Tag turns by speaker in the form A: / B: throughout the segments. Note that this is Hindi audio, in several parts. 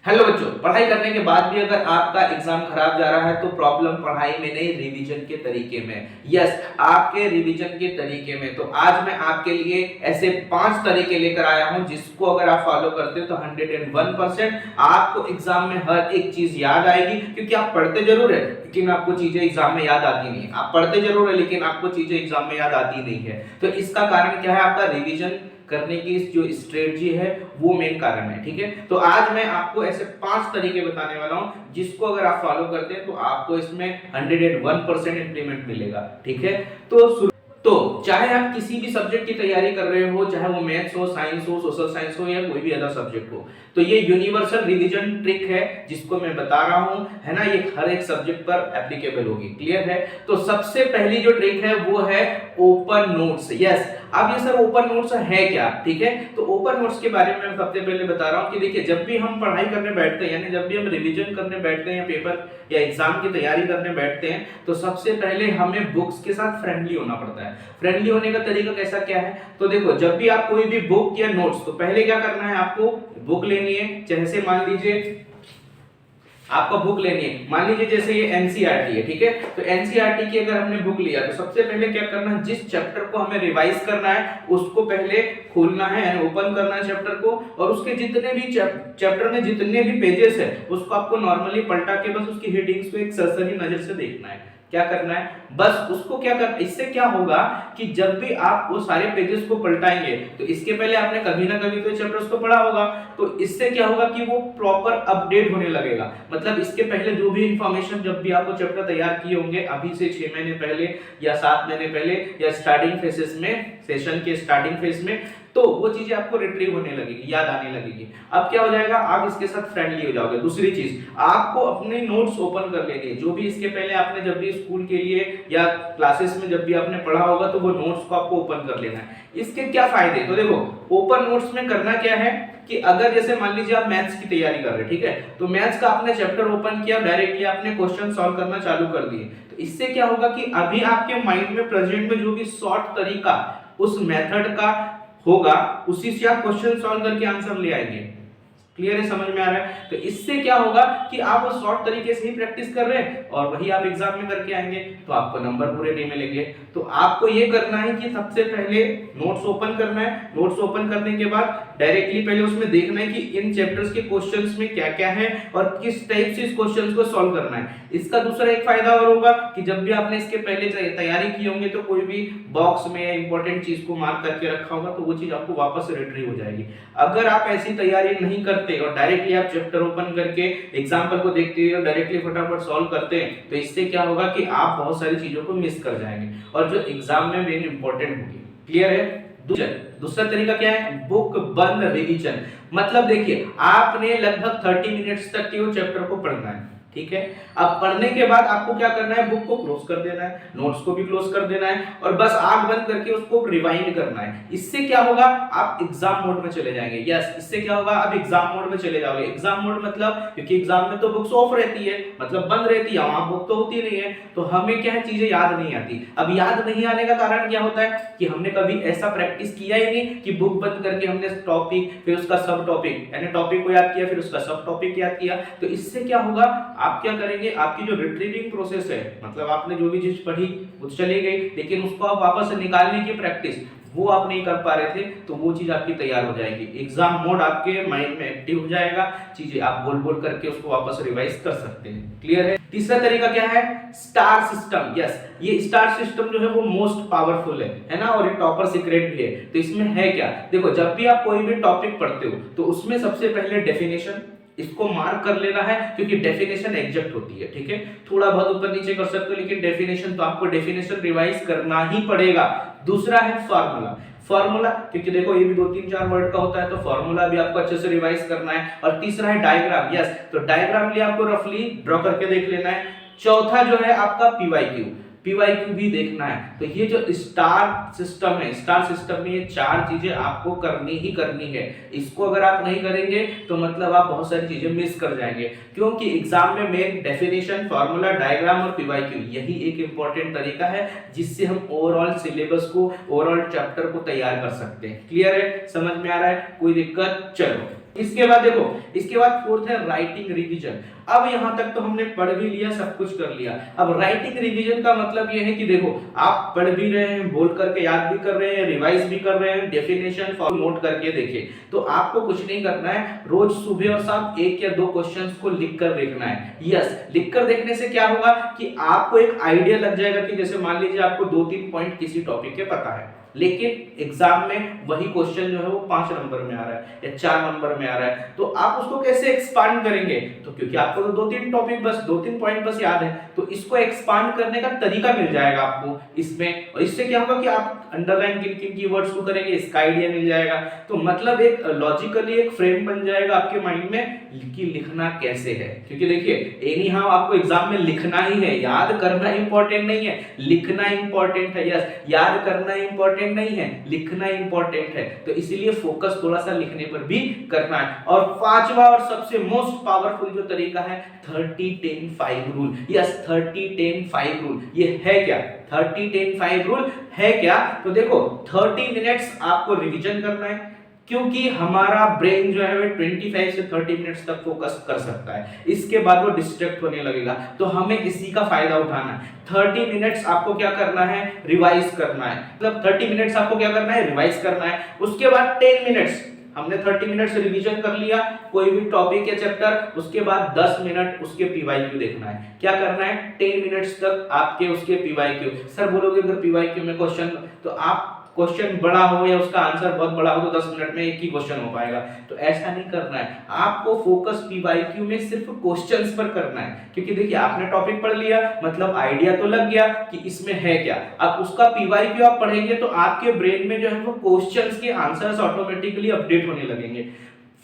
A: हेलो बच्चों, पढ़ाई करने के बाद भी अगर आपका एग्जाम खराब जा रहा है तो प्रॉब्लम पढ़ाई में नहीं, रिवीजन के तरीके में। यस, आपके रिवीजन के तरीके में। तो आज मैं आपके लिए ऐसे 5 तरीके लेकर आया हूं जिसको अगर आप फॉलो करते हो तो 101% आपको एग्जाम में हर एक चीज याद आएगी। क्योंकि आप पढ़ते जरूर है लेकिन आपको चीजें एग्जाम में याद आती नहीं है। आप पढ़ते जरूर है लेकिन आपको चीजें एग्जाम में याद आती नहीं है। तो इसका कारण क्या है? आपका रिवीजन करने की जो स्ट्रेटजी है वो मेन कारण है। ठीक है, तो आज मैं आपको ऐसे 5 तरीके बताने वाला हूं जिसको अगर आप फॉलो करते हैं तो आपको इसमें 101% इंप्लीमेंट मिलेगा। ठीक है, तो चाहे आप किसी भी सब्जेक्ट की तैयारी कर रहे हो, चाहे वो मैथ्स हो, साइंस हो, सोशल साइंस हो या कोई भी अदर सब्जेक्ट हो, तो ये यूनिवर्सल रिवीजन ट्रिक है जिसको मैं बता रहा हूं, है ना। ये हर एक सब्जेक्ट पर एप्लीकेबल होगी। क्लियर है? तो सबसे पहली जो ट्रिक है वो है ओपन नोट्स। यस, अब ये सर ओपन नोट्स है क्या? ठीक है, तो ओपन नोट्स के बारे में मैं सबसे पहले बता रहा हूं कि देखिए, जब भी हम पढ़ाई करने बैठते हैं, यानी जब भी हम रिवीजन करने बैठते हैं या पेपर या एग्जाम की तैयारी करने बैठते हैं, तो सबसे पहले हमें बुक्स के साथ फ्रेंडली होना पड़ता है। फ्रेंडली होने का तरीका कैसा क्या है? तो देखो, जब भी आप कोई भी बुक या नोट्स, तो पहले क्या करना है, आपको बुक लेनी है। जैसे मान लीजिए आपको बुक लेनी है, मान लीजिए जैसे ये एनसीईआरटी है। ठीक है, तो एनसीईआरटी की अगर हमने बुक लिया तो सबसे पहले क्या करना है, जिस चैप्टर को हमें रिवाइज करना है उसको पहले खोलना है, यानी ओपन करना है चैप्टर को, और उसके जितने भी चैप्टर में जितने भी पेजेस है उसको आपको नॉर्मली पलटा के बस उसकी हेडिंग्स को एक सरसरी नजर से देखना है। क्या करना है, बस उसको क्या करना। इससे क्या होगा कि जब भी आप वो सारे पेजेस को पलटाएंगे, तो इसके पहले आपने कभी ना कभी तो चैप्टर्स को पढ़ा होगा, तो इससे क्या होगा कि वो प्रॉपर अपडेट होने लगेगा। मतलब इसके पहले जो भी इंफॉर्मेशन, जब भी आपको चैप्टर तैयार किए होंगे अभी से 6 महीने पहले या 7 महीने पहले या स्टार्टिंग फेसेस में, सेशन के स्टार्टिंग फेज में, तो वो चीजें आपको रिट्रीव होने लगेगी, याद आने लगेगी। अब क्या हो जाएगा, आप इसके साथ फ्रेंडली हो जाओगे। दूसरी चीज, आपको अपने नोट्स ओपन कर लेनी है। जो भी इसके पहले आपने जब भी स्कूल के लिए या क्लासेस में जब भी आपने पढ़ा होगा, तो वो नोट्स को आपको ओपन कर लेना है। इसके क्या फायदे? तो देखो, ओपन नोट्स में करना क्या है कि अगर जैसे मान लीजिए आप मैथ्स की तैयारी कर रहे हैं, ठीक है, तो मैथ्स का आपने चैप्टर ओपन किया, डायरेक्टली आपने क्वेश्चन सॉल्व करना चालू कर दिए, तो इससे क्या होगा कि अभी आपके माइंड में प्रेजेंट में जो भी शॉर्ट तरीका उस मेथड का होगा, उसी से आप क्वेश्चन सॉल्व करके आंसर ले आएंगे। क्लियर है? समझ में आ रहा है? तो इससे क्या होगा कि आप वो शॉर्ट तरीके से ही प्रैक्टिस कर रहे हैं और वही आप एग्जाम में करके आएंगे, तो आपको नंबर पूरे नहीं मिलेंगे। तो आपको ये करना है कि सबसे पहले नोट्स ओपन करना है। नोट्स ओपन करने के बाद डायरेक्टली पहले उसमें देखना है कि इन चैप्टर्स के क्वेश्चंस में क्या क्या है और किस टाइप से इस क्वेश्चंस को सॉल्व करना है। इसका दूसरा एक फायदा और होगा कि जब भी आपने इसके पहले तैयारी की होंगे, तो कोई भी बॉक्स में इंपॉर्टेंट चीज को मार्क करके रखा होगा, तो वो चीज आपको वापस रिट्रीव हो जाएगी। अगर आप ऐसी तैयारी नहीं करते और डायरेक्टली आप चैप्टर ओपन करके एग्जाम्पल को देखते हुए डायरेक्टली फटाफट सॉल्व करते हैं, तो इससे क्या होगा कि आप बहुत सारी चीजों को मिस कर जाएंगे और जो एग्जाम में मेन इंपॉर्टेंट होगी। क्लियर है? दूसरा तरीका क्या है, बुक बंद रिवीजन। मतलब देखिए, आपने लगभग 30 मिनट्स तक के चैप्टर को पढ़ना है। ठीक है, अब पढ़ने के बाद आपको क्या करना है, बुक को क्लोज कर देना है, नोट्स को भी क्लोज कर देना है और बस आंख बंद करके उसको रिवाइंड करना है। इससे क्या होगा, आप एग्जाम मोड में चले जाएंगे। यस, इससे क्या होगा, आप एग्जाम मोड में चले जाओगे। एग्जाम मोड मतलब, क्योंकि एग्जाम में तो बुक्स ऑफ रहती है, मतलब बंद रहती है, वहां बुक तो होती नहीं है, तो हमें क्या है, चीजें याद नहीं आती। अब याद नहीं आने का कारण क्या होता है कि हमने कभी ऐसा प्रैक्टिस किया ही नहीं कि बुक बंद करके हमने टॉपिक, फिर उसका सब टॉपिक, यानी टॉपिक को याद किया, फिर उसका सब टॉपिक याद किया। तो इससे क्या होगा, आप क्या करेंगे, आपकी जो रिट्रीविंग प्रोसेस है, मतलब आपने जो भी चीज पढ़ी वो चली गई, लेकिन उसको आप वापस से निकालने की प्रैक्टिस वो आप नहीं कर पा रहे थे, तो वो चीज आपकी तैयार हो जाएगी। एग्जाम मोड आपके माइंड में एक्टिव हो जाएगा, चीजें आप बोल बोल करके उसको वापस रिवाइज कर सकते हैं। क्लियर है? तीसरा तरीका क्या है, स्टार सिस्टम। यस, ये स्टार सिस्टम जो है वो मोस्ट पावरफुल है ना, और ये टॉपर सीक्रेट भी है। तो इसमें है क्या, देखो, जब भी आप कोई भी टॉपिक पढ़ते हो तो उसमें सबसे पहले डेफिनेशन, इसको मार्क कर लेना है, क्योंकि डेफिनेशन एग्जैक्ट होती है। ठीक है, थोड़ा बहुत ऊपर नीचे कर सकते हो, लेकिन डेफिनेशन तो आपको डेफिनेशन रिवाइज करना ही पड़ेगा। दूसरा है फार्मूला। फार्मूला, क्योंकि देखो ये भी 2-3-4 वर्ड का होता है, तो फार्मूला भी आपको अच्छे से रिवाइज करना है। और तीसरा है डायग्राम। यस, तो डायग्राम लिए आपको रफली ड्रॉ करके देख लेना है। चौथा जो है आपका पीवाईक्यू, पीवाईक्यू भी देखना है। तो ये जो स्टार सिस्टम है, स्टार सिस्टम में ये 4 चीजें आपको करनी ही करनी है। इसको अगर आप नहीं करेंगे तो मतलब आप बहुत सारी चीजें मिस कर जाएंगे, क्योंकि एग्जाम में मेन डेफिनेशन, फार्मूला, डायग्राम और पीवाईक्यू, यही एक इंपॉर्टेंट तरीका है जिससे हम ओवरऑल सिलेबस को, ओवरऑल चैप्टर को तैयार कर सकते हैं। क्लियर है? समझ में आ रहा है? कोई दिक्कत? चलो इसके बाद देखो, इसके बाद फोर्थ है राइटिंग रिवीजन। अब यहां तक तो हमने पढ़ भी लिया, सब कुछ कर लिया। अब राइटिंग रिवीजन का मतलब ये है कि देखो आप पढ़ भी रहे हैं, बोल करके याद भी कर रहे हैं, रिवाइज भी कर रहे हैं, डेफिनेशन फॉर्म नोट करके देखे, तो आपको कुछ नहीं करना है, रोज सुबह और शाम एक या दो क्वेश्चंस को लिख कर देखना है। यस, लिख कर देखने से क्या होगा कि आपको एक आइडिया लग जाएगा कि जैसे मान लीजिए आपको 2-3 पॉइंट किसी टॉपिक के पता है, लेकिन एग्जाम में वही क्वेश्चन जो है वो 5 नंबर में आ रहा है या 4 नंबर में आ रहा है, तो आप उसको कैसे एक्सपांड करेंगे? तो क्योंकि आपको तो 2-3 टॉपिक बस 2-3 पॉइंट बस याद है, तो इसको एक्सपांड करने का तरीका मिल जाएगा आपको इसमें। और इससे क्या होगा कि आप अंडरलाइन किन किन कीवर्ड्स को करेंगे इसका आइडिया मिल जाएगा। तो मतलब एक लॉजिकली एक फ्रेम बन जाएगा आपके माइंड में कि लिखना कैसे है। क्योंकि देखिए एनी हाउ आपको एग्जाम में लिखना ही है, याद करना इंपॉर्टेंट नहीं है, लिखना इंपॉर्टेंट है। यस, याद करना इंपॉर्टेंट नहीं है, लिखना इंपॉर्टेंट है, तो इसीलिए फोकस थोड़ा सा लिखने पर भी करना है। और पांचवा और सबसे मोस्ट पावरफुल जो तरीका है 30-10-5 रूल। यस, 30-10-5 रूल ये है क्या? 30-10-5 रूल है क्या? तो देखो 30 मिनट्स आपको रिवीजन करना है, क्योंकि हमारा ब्रेन जो है वो 25 से 30 मिनट्स तक फोकस कर सकता है, इसके बाद वो डिस्ट्रैक्ट होने लगेगा, तो हमें इसी का फायदा उठाना है। 30 मिनट्स आपको क्या करना है? रिवाइज करना है। मतलब 30 मिनट्स आपको क्या करना है? रिवाइज करना है। उसके बाद 10 मिनट्स, हमने 30 मिनट्स रिवीजन कर लिया कोई भी टॉपिक या चैप्टर, उसके बाद 10 मिनट उसके पीवाईक्यू देखना है। क्या करना है? 10 मिनट्स तक आपके उसके पीवाईक्यू। सर बोलोगे अगर पीवाईक्यू में क्वेश्चन, तो आप क्वेश्चन बड़ा हो या उसका आंसर बहुत बड़ा हो तो 10 मिनट में एक ही क्वेश्चन हो पाएगा, तो ऐसा नहीं करना है। आपको फोकस पीवाईक्यू में सिर्फ क्वेश्चंस पर करना है, क्योंकि देखिए आपने टॉपिक पढ़ लिया, मतलब आइडिया तो लग गया कि इसमें है क्या। अब उसका पीवाईक्यू आप पढ़ेंगे तो आपके ब्रेन में जो है वो क्वेश्चंस के आंसर्स ऑटोमेटिकली अपडेट होने लगेंगे।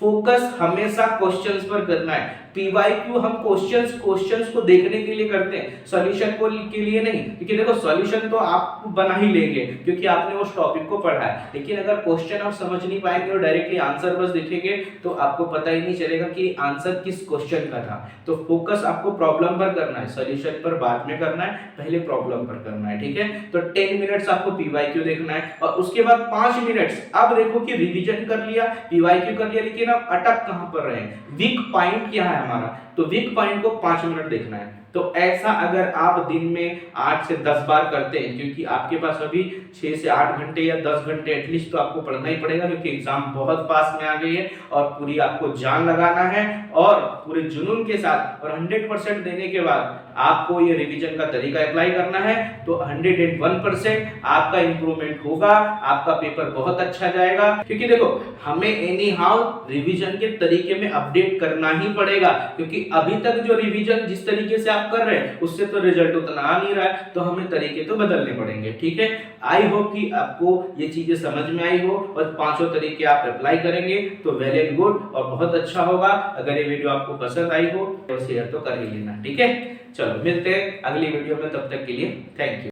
A: फोकस हमेशा क्वेश्चंस पर करना है। पीवाईक्यू हम क्वेश्चंस को देखने के लिए करते हैं, सॉल्यूशन को के लिए नहीं, क्योंकि देखो सॉल्यूशन तो आप बना ही लेंगे क्योंकि आपने उस टॉपिक को पढ़ा है, लेकिन अगर क्वेश्चन आप समझ नहीं पाएंगे और डायरेक्टली आंसर बस देखेंगे तो आपको पता ही नहीं चलेगा कि आंसर किस क्वेश्चन का था। तो फोकस आपको प्रॉब्लम पर करना है, सॉल्यूशन पर बाद में करना है, पहले प्रॉब्लम पर करना है, ठीक है। तो 10 मिनट्स आपको पीवाईक्यू देखना है, और उसके बाद 5 मिनट्स अब देखो कि रिवीजन कर लिया, पीवाईक्यू कर लिया, लेकिन आप अटक कहां पर रहे? वीक पॉइंट क्या है हमारा, तो वीक पॉइंट को 5 मिनट देखना है। तो ऐसा अगर आप दिन में 8 से 10 बार करते हैं, क्योंकि आपके पास अभी 6 से 8 घंटे या 10 घंटे एटलीस्ट तो आपको पढ़ना ही पड़ेगा, क्योंकि एग्जाम बहुत पास में आ गई है और पूरी आपको जान लगाना है और पूरे जुनून के साथ और 100% देने के बाद आपको ये रिवीजन का तरीका अप्लाई करना है, तो 101% आपका इंप्रूवमेंट होगा, आपका पेपर बहुत अच्छा जाएगा। क्योंकि देखो हमें एनी हाउ रिवीजन के तरीके में अपडेट करना ही पड़ेगा, क्योंकि अभी तक जो रिवीजन जिस तरीके से आप कर रहे हैं उससे तो रिजल्ट उतना आ नहीं रहा है, तो हमें तरीके तो बदलने पड़ेंगे, ठीक है। आई होप कि आपको ये चीजें समझ में आई हो और पांचों तरीके आप अप्लाई करेंगे तो वेल एंड गुड और बहुत अच्छा होगा। अगर ये वीडियो आपको पसंद आई हो तो शेयर तो कर ही लेना, ठीक है। चलो मिलते हैं अगली वीडियो में, तब तक के लिए थैंक यू।